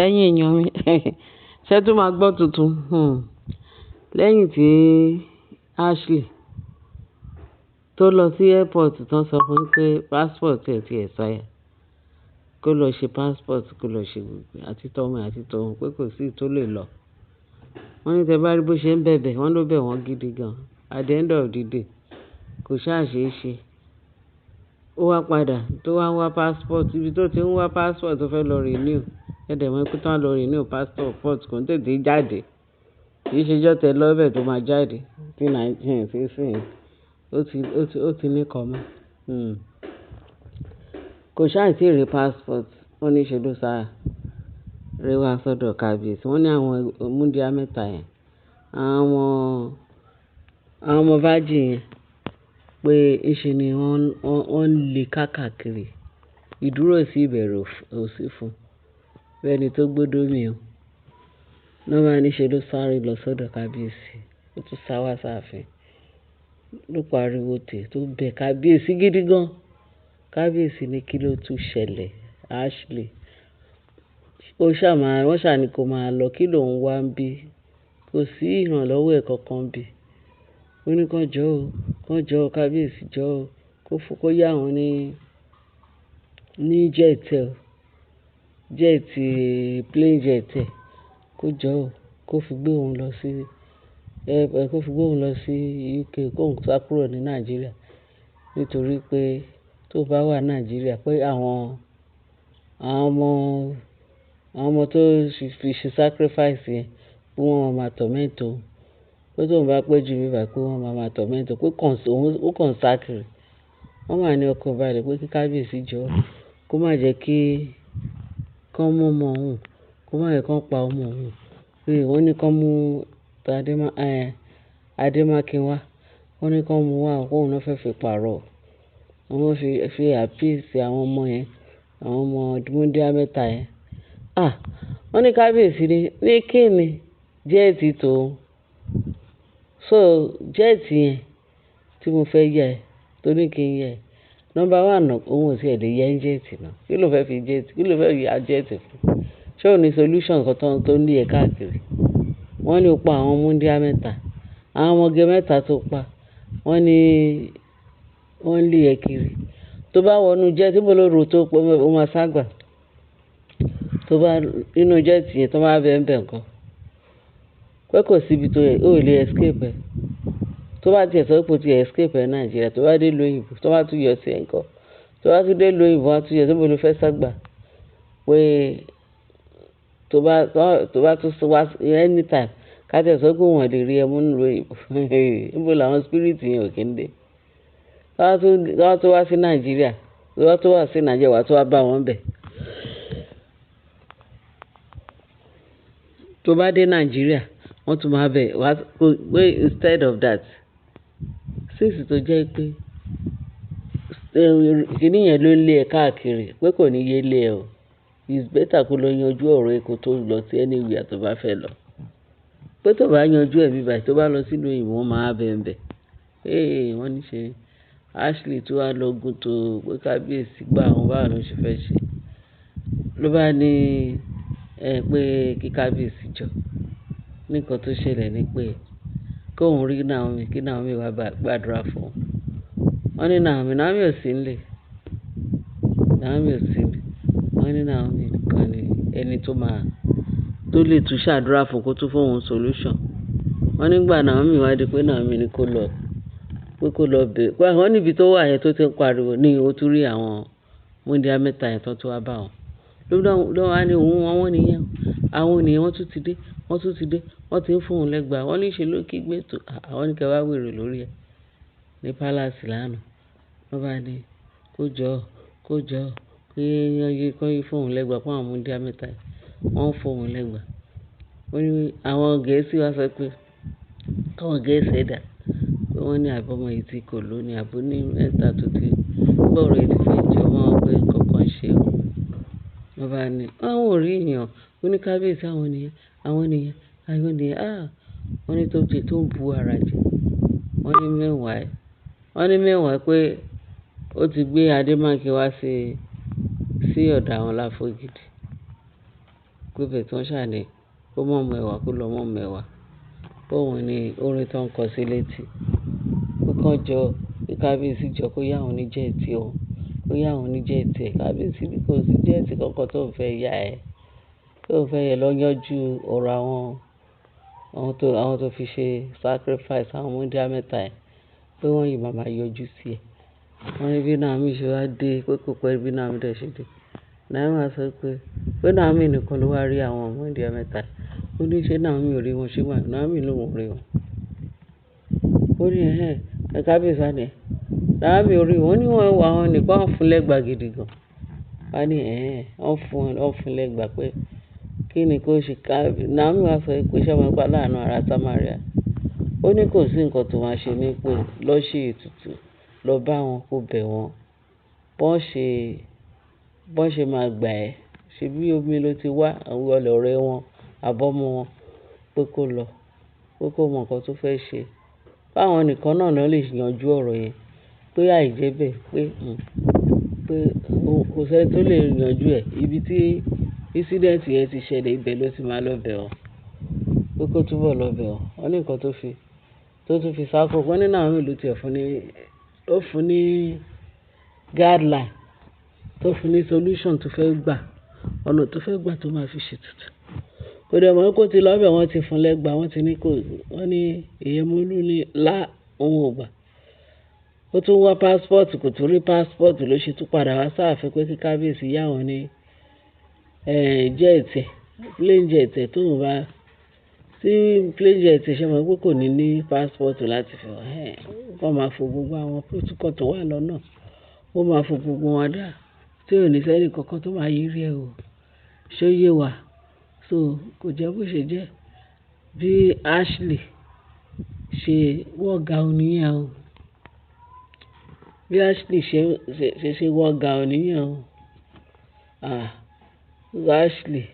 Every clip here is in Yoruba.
Ẹ̀yin èèyàn mi, ṣé tún máa gbọ́ tuntun? Lẹ́yìn tí Ashley tó lọ sí airport tán sọ fún un pé passport ẹ̀ ti expire, kó lọ ṣe passport, kó lọ ṣe gbogbo àti tọmọ àti tòun pé kò sí tó lè lọ. Wọ́n ní tẹ bá rí bó ṣe ń bẹ̀bẹ̀, wọ́n ló bẹ̀ wọ́n gidi gan. At the end of the day, kò ṣáà ṣe é ṣe. Ó wá padà tó wá passport, ibi tó ti ń wá passport tó fẹ́ lọ renew. Ẹ̀dẹ̀ mọ́ ikú tán lọ renew passport kò ń tètè jáde. Kì í ṣe jọ́tẹ̀ lọ́bẹ̀ tó máa jáde. Tí 19 sísìn ó ti ní kọ́mọ́. Kò ṣáà tí ì rí passport. Wọ́n ní ṣe ló sá rí wá sọ́dọ̀ kábíyèsí. Wọ́n ní àwọn múndíá mẹ́ta yẹn, àwọn ọmọ virgin yẹn pé ìṣe ni wọ́n lè káàkiri. Ìdúró sí ìbẹ̀rù ò sí fún. Bẹ́ẹ̀ ni tó gbódó mi o. Nọ́mbà ní ṣe ló sáré lọ sọ́dọ̀ kábíyèsí. Ó tún sá wá sáàfin. Ló pariwo tè tó bẹ̀ kábíyèsí gidi gan. Kábíyèsí ní kí ló tún ṣẹlẹ̀. Ashley wọ́n ṣàní kó máa lọ, kí lòun wá ń bí. Kò sí ìrànlọ́wọ́ ẹ̀ kankan bí. Ó ní kán jọ̀ọ́ kábíyèsí jọ̀ọ́ kó yá wọn ní plane jet ẹ̀ kó jọ̀ọ́ kó fi gbé òun lọ sí UK kóun sá kúrò ní Nàìjíríà nítorí pé tó bá wà Nàìjíríà pé àwọn ọmọ tó fi ṣe sacrifice yẹn pé wọ́n máa torment òun. Pé tóun bá pẹ́ jù bíbá pé wọ́n máa torment òun pé ó kàn sá kiri. Wọ́n máa ní ọkàn balẹ̀ pé kí kábíyèsí jọ̀ọ́ kó má jẹ́ kí kán mú ọmọ òun, kó má jẹ́ kán pa ọmọ òun. Pé wọ́n ní kán mú Adémákin wá. Wọ́n ní kán mú wá kóun náà fẹ́ fi pààrọ̀. Wọ́n fi appease àwọn ọmọ yẹn, àwọn ọmọ múndíá mẹ́ta yẹn. Wọ́n ní kábíyèsí ní kíni jẹ́ẹ̀tì tòun. So jẹ́ẹ̀tì yẹn tí mo fẹ́ yẹ tó ní kí n yẹ. Nọ́mbà 1 òun ò tiẹ̀ lè yẹ jẹ́ẹ̀tì náà. Kí ló fẹ́ fi ya jẹ́ẹ̀tì fún? Ṣé ò ní solution kan tó ní ẹ̀ káàkiri? Wọ́n ní ó pa àwọn múndíá mẹ́ta. Àwọn ọmọge mẹ́ta tó pa, wọ́n ní wọ́n lé ẹ kiri. Tó bá wọnú jẹ́ẹ̀tì bó ló rò tó pé ó máa ságbà. Tó bá nínú jẹ́ẹ̀tì yẹn tó bá bẹ̀ nǹkan. Pé kò síbi tó yẹ, ó lè escape ẹ̀. Tó bá tiẹ̀ sọ pé ó ti escape ẹ̀ Nàìjíríà, tó bá dé ìlú òyìnbó, tó bá tún yọ sí ẹ̀ nǹkan. Tó bá tún dé ìlú òyìnbó, wọ́n á tún yọ tó bó ló fẹ́ ságbà. Pé tó bá tún wá anytime, ká tẹ̀ sọ pé wọ́n lè rí ẹ mú nílùú òyìnbó. Níbo làwọn spirit yẹn ò kí ń dé. Tó bá tó wá sí Nàìjíríà, wà tó wá bá wọn bẹ̀. Tó bá dé Nàìjíríà, wọ́n tún máa bẹ̀ wá pé instead of that, since tó jẹ́ pé kíní yẹn ló lé ẹ káàkiri pé kò ní yé lé ẹ o. It's better kó lọ yanjú ọ̀rọ̀ ẹ kó tó lọ sí anywhere tó bá fẹ́ lọ. Pé tó bá yanjú ẹ̀ bíbá tó bá lọ sílùú òyìnbó wọ́n máa bẹ̀. Wọ́n ní ṣe Ashley tó wá lọ gùn tó pé kábíyèsí gbà àwọn báwọn ló ṣe fẹ́ ṣe. Ló bá ní pé kí kábíyèsí jọ̀ọ́. Nǹkan tó ṣẹlẹ̀ ni pé kóun rí Naomi kí Naomi wá gbàdúrà fún un. Wọ́n ní Naomi ò sí nílé. Wọ́n ní Naomi nìkan ni ẹni tó lè tún ṣàdúrà fún kó tún fóun solution. Wọ́n nígbà Naomi wá di pé Naomi ní kó lọ bẹ̀. Pé àwọn níbi tó wà yẹn tó ti ń pariwo ní ó tún rí àwọn múndíá mẹ́ta yẹn tó wá bá wọn. Ló wá ní àwọn nìyẹn wọ́n tún ti dé. Wọ́n ti ń fún òun lẹ́gbàá. Wọ́n ní ṣe ló kígbe tó. Àwọn ní kẹ́ wá wèrè lórí ẹ̀ ní palace lánàá. Wọ́n bá ní kó jọ̀ọ́ kó yí fún òun lẹ́gbàá fún àwọn múndíá mẹ́ta yẹn. Wọ́n ń fún òun lẹ́gbàá. Ó ní àwọn Gẹ̀ẹ́sì wá sọ pé káwọn Gẹ̀ẹ́sì ẹ̀dá pé wọ́n ní àbọ̀mọ̀ yìí tí kò ló ní àbó ní mẹ́ta tó ti gbọ́rọ̀ èdè fẹ́ jẹ́ wọ́n pé kankan ṣe o. Wọ́n bá ní àwọn ò rí èèyàn. Ó ní kábíyèsí àwọn nìyẹn. Wọ́n ní tó ń bu ara jẹ. Wọ́n ní mẹ́wàá pé ó ti gbé Adémákin wá sí ọ̀dọ̀ àwọn Láfọ̀gìdì. pé bẹ̀ tí wọ́n ṣà ní kó mọ̀ mẹ́wàá kó lọ mọ̀ mẹ́wàá. Bóun ni orin tó ń kọ sí létí. Ó kàn jọ kí kábíyèsí jọ kó yá òun ní jẹ́ẹ̀tì òun. Kó yá òun ní jẹ́ẹ̀tì ẹ̀. Kábíyèsí ní kò sí jẹ́ẹ̀tì kankan tó ń fẹ́ yá ẹ̀. Tó ń fẹ́ yẹ lọ yanjú ọ̀rọ̀ àwọn tó fi ṣe sacrifice àwọn múndíá mẹ́ta ẹ̀. Pé wọ́n yìí máa yọjú sí ẹ̀. Wọ́n ní bí Naomi ṣe wá dé pé kò pẹ́ bí Naomi dẹ̀ ṣe dé. Naomi wá sọ pé Naomi nìkan ló wá rí àwọn múndíá mẹ́ta ẹ̀. Ó ní ṣé Naomi ò rí wọn ṣé wà Naomi lòun ò rí wọn. Ó ní kábíyèsí wá ní Naomi ò rí wọn. Ó ní wọ́n wà wọn nìkan wọ́n fún lẹ́gbàá gidi gan. Wá ní wọ́n fún lẹ́gbàá pé kí ni kó ṣe Naomi wá sọ pé ṣé ọmọ ìgbà láàánú ara Samaria. Ó ní kò sí nǹkan tó máa ṣe ní pé lọ ṣe ètùtù lọ bá wọn kó bẹ̀ wọ́n bọ́n ṣe máa gbà ẹ́ ṣe bí omi ló ti wá àwọn ọ̀rẹ́ wọn àbọ́mọ wọn pé kó lọ pé kó mọ nǹkan tó fẹ́ ṣe báwọn nìkan náà lè yanjú ọ̀rọ̀ yẹn pé àìjẹ́ bẹ́ẹ̀ pé kò sẹ́ni tó lè yanjú ẹ̀ ibi tí incident yẹn ti ṣẹlẹ̀ ibẹ̀ ló ti máa lọ bẹ̀ wọ́n pé kó túbọ̀ lọ bẹ̀ wọ́n. Wọ́n ní nǹkan tó tún fi sáko wọ́n ní Naomi ló tiẹ̀ fún ní guideline tó fún ní solution tó fẹ́ gbà ọ̀nà tó fẹ́ gbà tó máa fi ṣètùtù. Kò dẹ̀ mọ̀ kó ti lọ́bẹ̀ wọ́n ti fún lẹ́gbàá wọ́n ti ní wọ́n ní Ìyẹ́mọ́lú ní òun ò gbà. Ó tún wá passport kò tún rí passport ló ṣe tún padà wá sáàfin pé kí kábíyèsí yá wọn ní jẹ́ẹ̀tì plane jet tóun bá tí plane jet ṣe mọ̀ pé kò ní passport láti fi wọ́n máa fò gbogbo àwọn protocol tó wà lọ́nà ó máa fò gbogbo wọn dá tí ò ní sẹ́ni kankan tó máa yí rí ẹ o ṣó yé wa so kò jẹ́ bó ṣe jẹ́ bí Ashley ṣe wọ́ọ̀gà oníyàn o bí Ashley ṣe wọ́ọ̀gà oníyàn o Ashley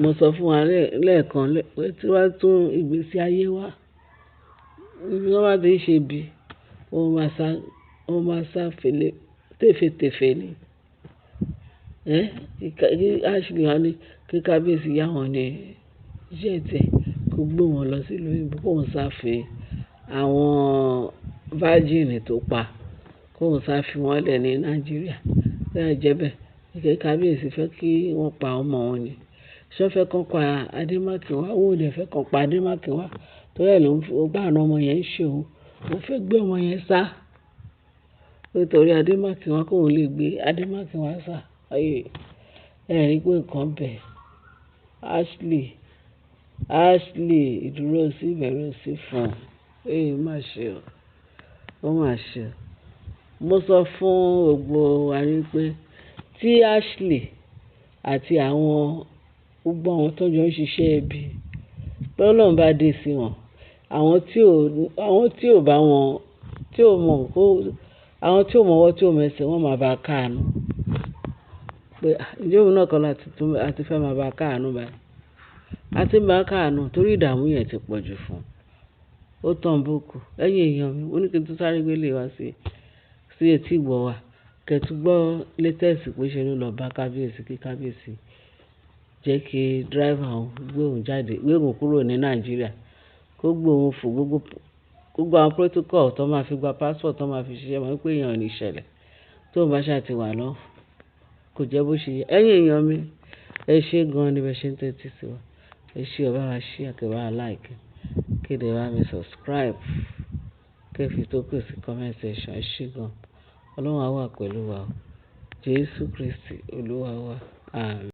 mo sọ fún wa lẹ́ẹ̀kan pé tí wọ́n tún ìgbésí ayé wa ibi wọ́n bá ti ṣe bí wọ́n máa sá tèfètèfè ni Ashley wá ní kí kábíyèsí yá wọn ní jẹ́ẹ̀tì kó gbé wọn lọ sílùú òyìnbó kóun sáfì àwọn virgin tó pa kóun sáfì wọn lẹ̀ ní Nàìjíríà bí àjẹbẹ̀ kí kábíyèsí fẹ́ kí wọ́n pa ọmọ wọn ni ṣé wọ́n fẹ́ kàn pa Adémákinwá òun ò dẹ̀ fẹ́ kàn pa Adémákinwá torí ẹ̀ ló ń bá àwọn ọmọ yẹn ń ṣe òun fẹ́ gbé ọmọ yẹn sá nítorí Adémákinwá kóun lè gbé Adémákinwá sá rí pé nǹkan bẹ̀ Ashley ìdúró sí ìbẹ̀rù sí fún má ṣe ó má ṣe mo sọ fún gbogbo wa rí pé tí Ashley àti gbogbo àwọn tó jọ ń ṣiṣẹ́ ẹbí Ọlọ́run bá dé sí wọn àwọn tí ò bá wọn tí ò mọwọ́ tí ò mẹsẹ̀ wọ́n máa bá káàánú pé ìjọba náà kan láti fẹ́ máa bá káàánú báyìí àti bá káàánú torí ìdààmú yẹn ti pọ̀ jù fún ó tàn bókù lẹ́yìn èèyàn mi ó ní kí n tún sáré gbélé wá sí etí ìgbọ́ wa kẹtù gbọ́ latest pé ṣe ló lọ bá kábíyèsí kí kábíyèsí jẹ́ kí dráìvà òun gbé òun kúrò ní Nàìjíríà kó gbé òun fò gbogbo àwọn protocol tó máa fi gba passport tó máa fi ṣiṣẹ́ mọ́ pé èèyàn ò ní ṣẹlẹ̀ tó bá ṣáà ti wà lọ kò jẹ́ bó ṣe yẹ ẹ̀yin èèyàn mi ẹ ṣé gan-an níbẹ̀ ṣe ń tẹ́tí sí wa ẹ ṣé ọba wa ṣí àkẹ́bà wa like kéde wa mi subscribe kẹfì tó kù sí comment section ẹ ṣé gan-an Ọlọ́run á wà pẹ̀lú wa o Jésù Kristi Olúwa wa àmín.